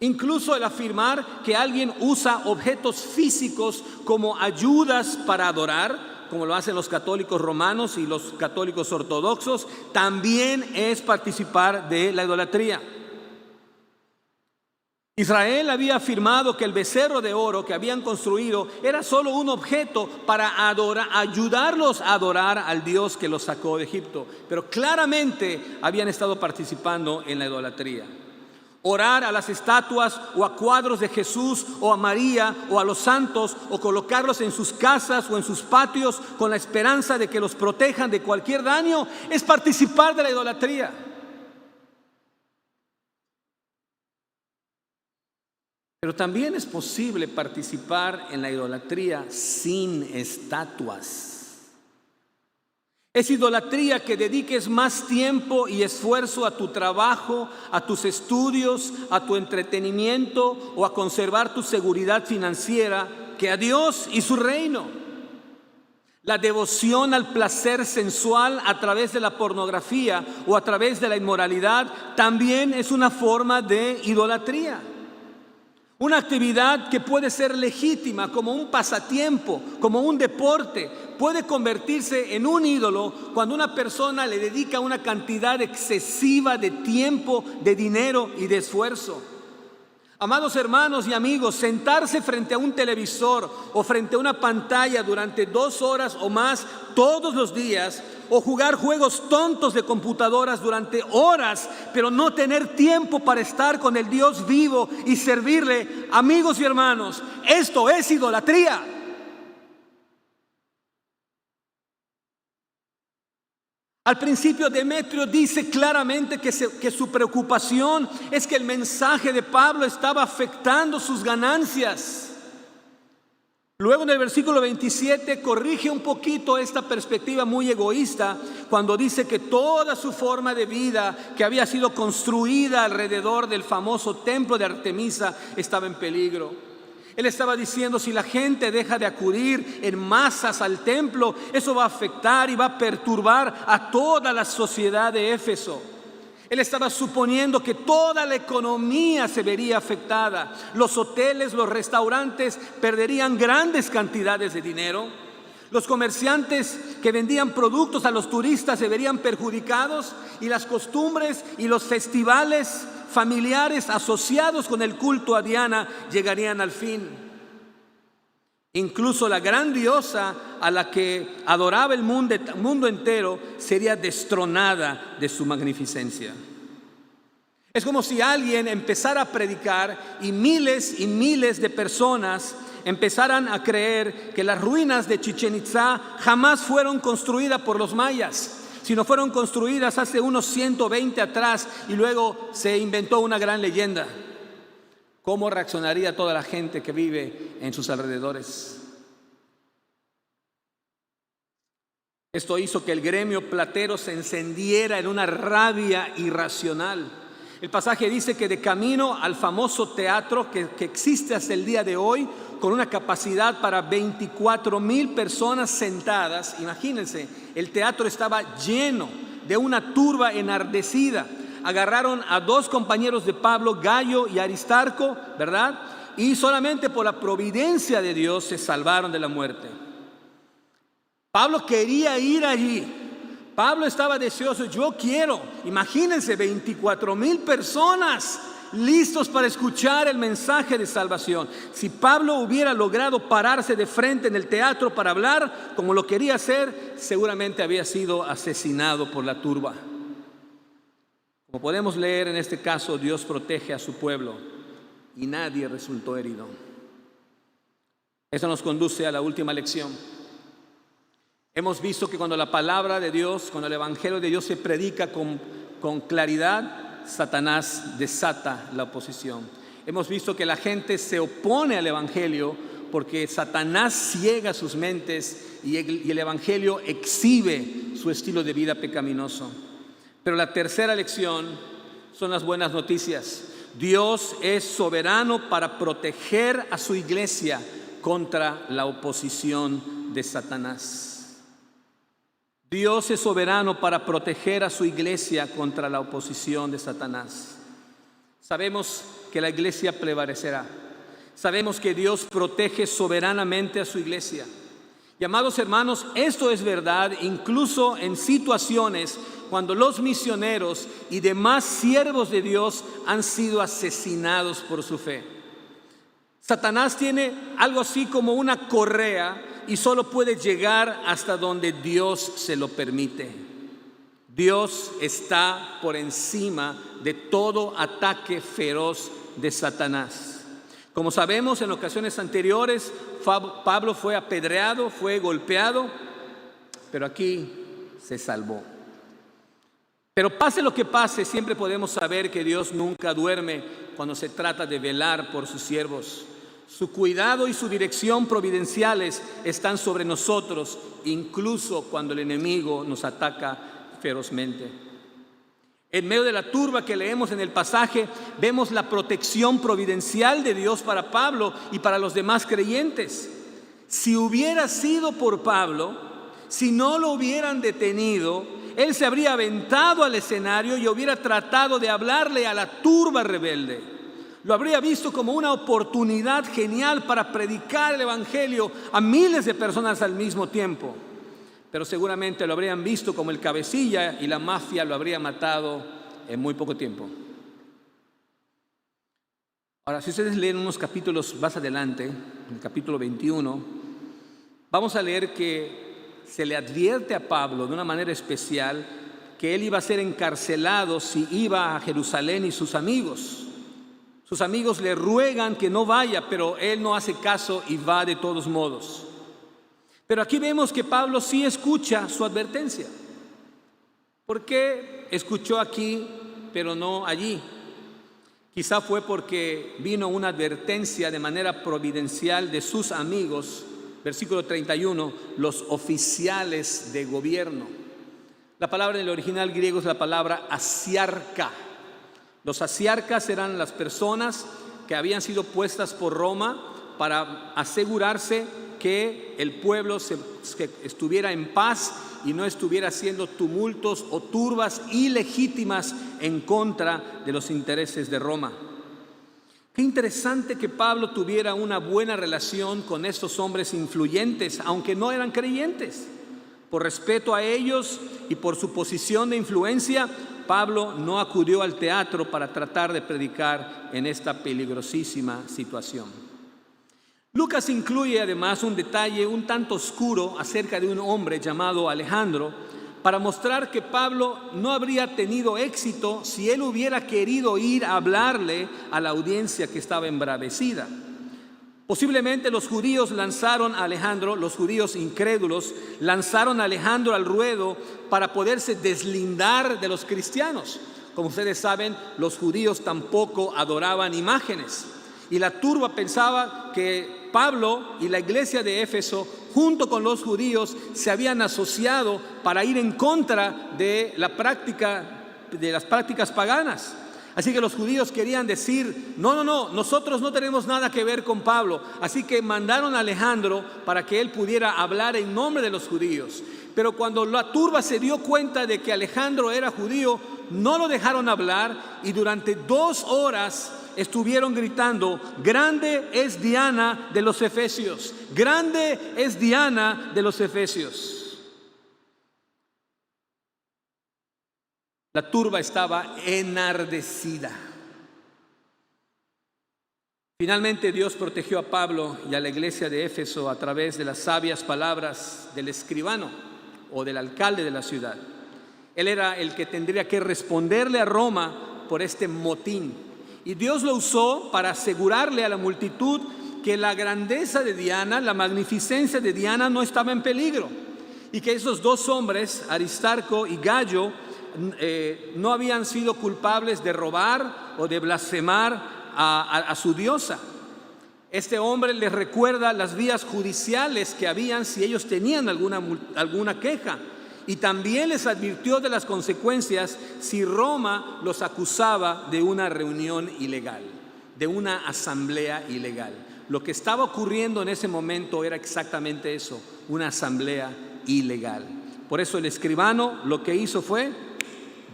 Incluso el afirmar que alguien usa objetos físicos como ayudas para adorar, como lo hacen los católicos romanos y los católicos ortodoxos, también es participar de la idolatría. Israel había afirmado que el becerro de oro que habían construido era solo un objeto para ayudarlos a adorar al Dios que los sacó de Egipto, pero claramente habían estado participando en la idolatría. Orar a las estatuas o a cuadros de Jesús o a María o a los santos, o colocarlos en sus casas o en sus patios con la esperanza de que los protejan de cualquier daño, es participar de la idolatría. Pero también es posible participar en la idolatría sin estatuas. Es idolatría que dediques más tiempo y esfuerzo a tu trabajo, a tus estudios, a tu entretenimiento o a conservar tu seguridad financiera que a Dios y su reino. La devoción al placer sensual a través de la pornografía o a través de la inmoralidad también es una forma de idolatría. Una actividad que puede ser legítima como un pasatiempo, como un deporte, puede convertirse en un ídolo cuando una persona le dedica una cantidad excesiva de tiempo, de dinero y de esfuerzo. Amados hermanos y amigos, sentarse frente a un televisor o frente a una pantalla durante 2 horas o más todos los días, o jugar juegos tontos de computadoras durante horas, pero no tener tiempo para estar con el Dios vivo y servirle, amigos y hermanos, esto es idolatría. Al principio Demetrio dice claramente que su preocupación es que el mensaje de Pablo estaba afectando sus ganancias. Luego en el versículo 27 corrige un poquito esta perspectiva muy egoísta cuando dice que toda su forma de vida que había sido construida alrededor del famoso templo de Artemisa estaba en peligro. Él estaba diciendo: si la gente deja de acudir en masas al templo, eso va a afectar y va a perturbar a toda la sociedad de Éfeso. Él estaba suponiendo que toda la economía se vería afectada. Los hoteles, los restaurantes perderían grandes cantidades de dinero. Los comerciantes que vendían productos a los turistas se verían perjudicados, y las costumbres y los festivales familiares asociados con el culto a Diana llegarían al fin. Incluso la gran diosa a la que adoraba el mundo entero sería destronada de su magnificencia. Es como si alguien empezara a predicar y miles de personas empezaran a creer que las ruinas de Chichén Itzá jamás fueron construidas por los mayas, sino fueron construidas hace unos 120 atrás y luego se inventó una gran leyenda. ¿Cómo reaccionaría toda la gente que vive en sus alrededores? Esto hizo que el gremio platero se encendiera en una rabia irracional. El pasaje dice que de camino al famoso teatro que existe hasta el día de hoy, con una capacidad para 24,000 personas sentadas, imagínense, el teatro estaba lleno de una turba enardecida. Agarraron a 2 compañeros de Pablo, Gayo y Aristarco, ¿verdad? Y solamente por la providencia de Dios se salvaron de la muerte. Pablo quería ir allí. Pablo estaba deseoso. Yo quiero, imagínense, 24,000 personas listos para escuchar el mensaje de salvación. Si Pablo hubiera logrado pararse de frente en el teatro para hablar como lo quería hacer, seguramente había sido asesinado por la turba. Como podemos leer en este caso, Dios protege a su pueblo y nadie resultó herido. Eso nos conduce a la última lección. Hemos visto que cuando la palabra de Dios, cuando el evangelio de Dios se predica con claridad, Satanás desata la oposición. Hemos visto que la gente se opone al evangelio porque Satanás ciega sus mentes y el evangelio exhibe su estilo de vida pecaminoso. Pero la tercera lección son las buenas noticias. Dios es soberano para proteger a su iglesia contra la oposición de Satanás. Dios es soberano para proteger a su iglesia contra la oposición de Satanás. Sabemos que la iglesia prevalecerá. Sabemos que Dios protege soberanamente a su iglesia. Y amados hermanos, esto es verdad incluso en situaciones cuando los misioneros y demás siervos de Dios han sido asesinados por su fe. Satanás tiene algo así como una correa y solo puede llegar hasta donde Dios se lo permite. Dios está por encima de todo ataque feroz de Satanás. Como sabemos, en ocasiones anteriores, Pablo fue apedreado, fue golpeado, pero aquí se salvó. Pero pase lo que pase, siempre podemos saber que Dios nunca duerme cuando se trata de velar por sus siervos. Su cuidado y su dirección providenciales están sobre nosotros, incluso cuando el enemigo nos ataca ferozmente. En medio de la turba que leemos en el pasaje, vemos la protección providencial de Dios para Pablo y para los demás creyentes. Si hubiera sido por Pablo, si no lo hubieran detenido, él se habría aventado al escenario y hubiera tratado de hablarle a la turba rebelde. Lo habría visto como una oportunidad genial para predicar el evangelio a miles de personas al mismo tiempo. Pero seguramente lo habrían visto como el cabecilla y la mafia lo habría matado en muy poco tiempo. Ahora, si ustedes leen unos capítulos más adelante, en el capítulo 21, vamos a leer que se le advierte a Pablo de una manera especial que él iba a ser encarcelado si iba a Jerusalén y sus amigos. Sus amigos le ruegan que no vaya, pero él no hace caso y va de todos modos. Pero aquí vemos que Pablo sí escucha su advertencia. ¿Por qué escuchó aquí, pero no allí? Quizá fue porque vino una advertencia de manera providencial de sus amigos. Versículo 31, los oficiales de gobierno. La palabra en el original griego es la palabra asiarca. Los asiarcas eran las personas que habían sido puestas por Roma para asegurarse que el pueblo que estuviera en paz y no estuviera haciendo tumultos o turbas ilegítimas en contra de los intereses de Roma. Qué interesante que Pablo tuviera una buena relación con estos hombres influyentes, aunque no eran creyentes. Por respeto a ellos y por su posición de influencia, Pablo no acudió al teatro para tratar de predicar en esta peligrosísima situación. Lucas incluye además un detalle un tanto oscuro acerca de un hombre llamado Alejandro para mostrar que Pablo no habría tenido éxito si él hubiera querido ir a hablarle a la audiencia que estaba embravecida. Posiblemente los judíos lanzaron a Alejandro, los judíos incrédulos, lanzaron a Alejandro al ruedo para poderse deslindar de los cristianos. Como ustedes saben, los judíos tampoco adoraban imágenes. Y la turba pensaba que Pablo y la iglesia de Éfeso, junto con los judíos, se habían asociado para ir en contra de las prácticas paganas. Así que los judíos querían decir, no, nosotros no tenemos nada que ver con Pablo. Así que mandaron a Alejandro para que él pudiera hablar en nombre de los judíos. pero cuando la turba se dio cuenta de que Alejandro era judío, no lo dejaron hablar y durante 2 horas estuvieron gritando: grande es Diana de los Efesios, grande es Diana de los Efesios. La turba estaba enardecida. Finalmente Dios protegió a Pablo y a la iglesia de Éfeso a través de las sabias palabras del escribano o del alcalde de la ciudad. Él era el que tendría que responderle a Roma por este motín. Y Dios lo usó para asegurarle a la multitud que la grandeza de Diana, la magnificencia de Diana no estaba en peligro. Y que esos 2 hombres, Aristarco y Gallo, no habían sido culpables de robar o de blasfemar a su diosa. Este hombre les recuerda las vías judiciales que habían si ellos tenían alguna queja, y también les advirtió de las consecuencias si Roma los acusaba de una reunión ilegal, de una asamblea ilegal. Lo que estaba ocurriendo en ese momento era exactamente eso, una asamblea ilegal. Por eso el escribano lo que hizo fue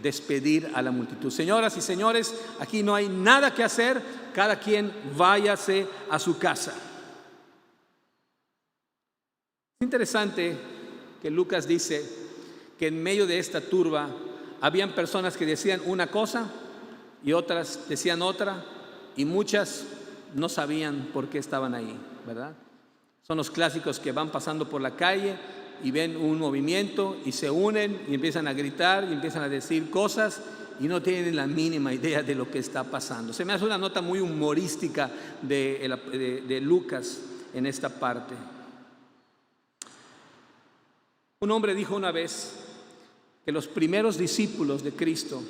despedir a la multitud. Señoras y señores, aquí no hay nada que hacer, cada quien váyase a su casa. Es interesante que Lucas dice que en medio de esta turba habían personas que decían una cosa y otras decían otra, y muchas no sabían por qué estaban ahí, ¿verdad? Son los clásicos que van pasando por la calle y ven un movimiento y se unen y empiezan a gritar y empiezan a decir cosas y no tienen la mínima idea de lo que está pasando. Se me hace una nota muy humorística de Lucas en esta parte. Un hombre dijo una vez que los primeros discípulos de Cristo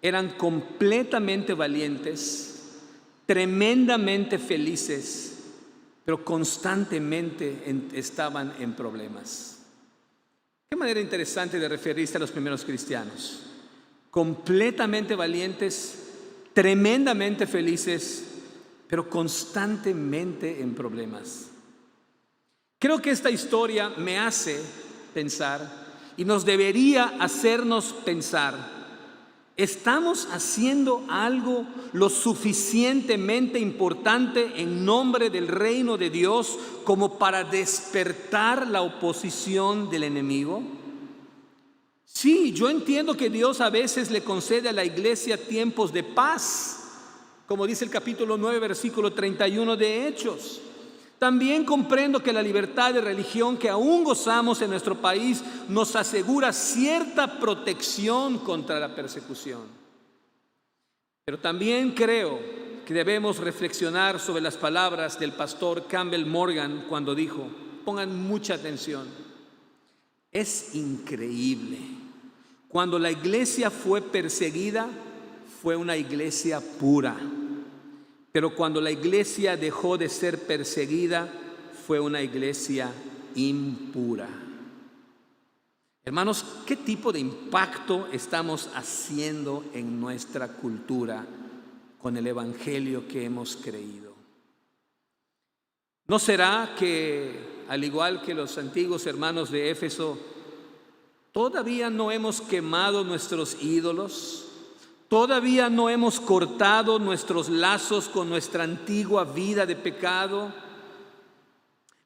eran completamente valientes, tremendamente felices, pero constantemente estaban en problemas. Qué manera interesante de referirse a los primeros cristianos. Completamente valientes, tremendamente felices, pero constantemente en problemas. Creo que esta historia me hace pensar y nos debería hacernos pensar: ¿estamos haciendo algo lo suficientemente importante en nombre del reino de Dios como para despertar la oposición del enemigo? Sí, yo entiendo que Dios a veces le concede a la iglesia tiempos de paz, como dice el capítulo 9, versículo 31 de Hechos. También comprendo que la libertad de religión que aún gozamos en nuestro país nos asegura cierta protección contra la persecución. Pero también creo que debemos reflexionar sobre las palabras del pastor Campbell Morgan cuando dijo, pongan mucha atención: es increíble, cuando la iglesia fue perseguida, fue una iglesia pura. Pero cuando la iglesia dejó de ser perseguida, fue una iglesia impura. Hermanos, ¿qué tipo de impacto estamos haciendo en nuestra cultura con el evangelio que hemos creído? ¿No será que, al igual que los antiguos hermanos de Éfeso, todavía no hemos quemado nuestros ídolos? ¿Todavía no hemos cortado nuestros lazos con nuestra antigua vida de pecado?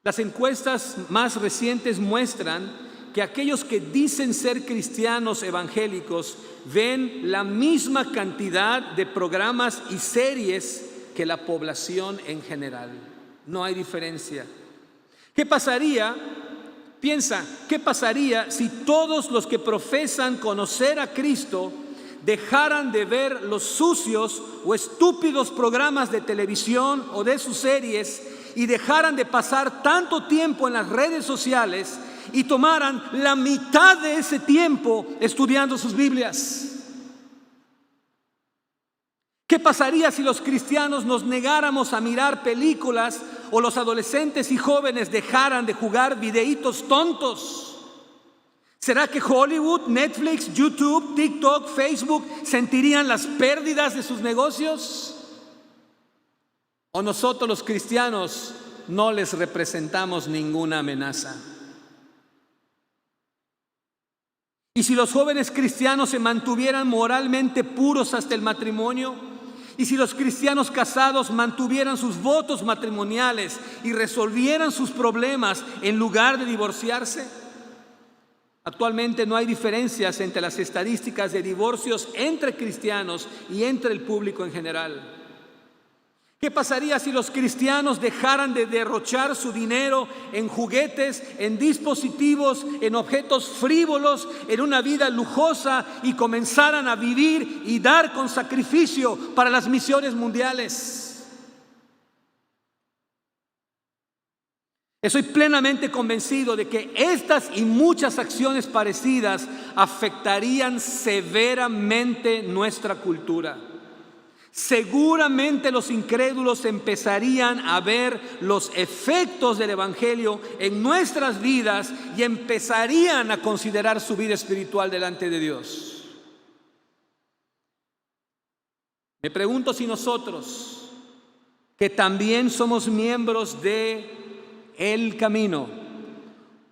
Las encuestas más recientes muestran que aquellos que dicen ser cristianos evangélicos ven la misma cantidad de programas y series que la población en general. No hay diferencia. ¿Qué pasaría? Piensa, ¿qué pasaría si todos los que profesan conocer a Cristo dejaran de ver los sucios o estúpidos programas de televisión o de sus series y dejaran de pasar tanto tiempo en las redes sociales y tomaran la mitad de ese tiempo estudiando sus Biblias? ¿Qué pasaría si los cristianos nos negáramos a mirar películas o los adolescentes y jóvenes dejaran de jugar videitos tontos? ¿Será que Hollywood, Netflix, YouTube, TikTok, Facebook sentirían las pérdidas de sus negocios? ¿O nosotros los cristianos no les representamos ninguna amenaza? Y si los jóvenes cristianos se mantuvieran moralmente puros hasta el matrimonio, y si los cristianos casados mantuvieran sus votos matrimoniales y resolvieran sus problemas en lugar de divorciarse. Actualmente no hay diferencias entre las estadísticas de divorcios entre cristianos y entre el público en general. ¿Qué pasaría si los cristianos dejaran de derrochar su dinero en juguetes, en dispositivos, en objetos frívolos, en una vida lujosa y comenzaran a vivir y dar con sacrificio para las misiones mundiales? Estoy plenamente convencido de que estas y muchas acciones parecidas afectarían severamente nuestra cultura. Seguramente los incrédulos empezarían a ver los efectos del Evangelio en nuestras vidas y empezarían a considerar su vida espiritual delante de Dios. Me pregunto si nosotros, que también somos miembros de El Camino,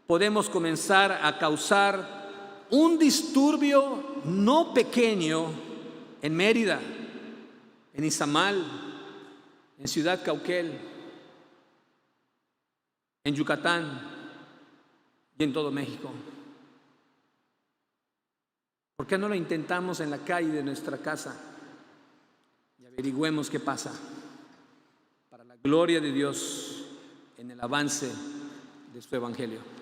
podemos comenzar a causar un disturbio no pequeño en Mérida, en Izamal, en Ciudad Cauquel, en Yucatán y en todo México. ¿Por qué no lo intentamos en la calle de nuestra casa y averigüemos qué pasa para la gloria de Dios en el avance de su evangelio?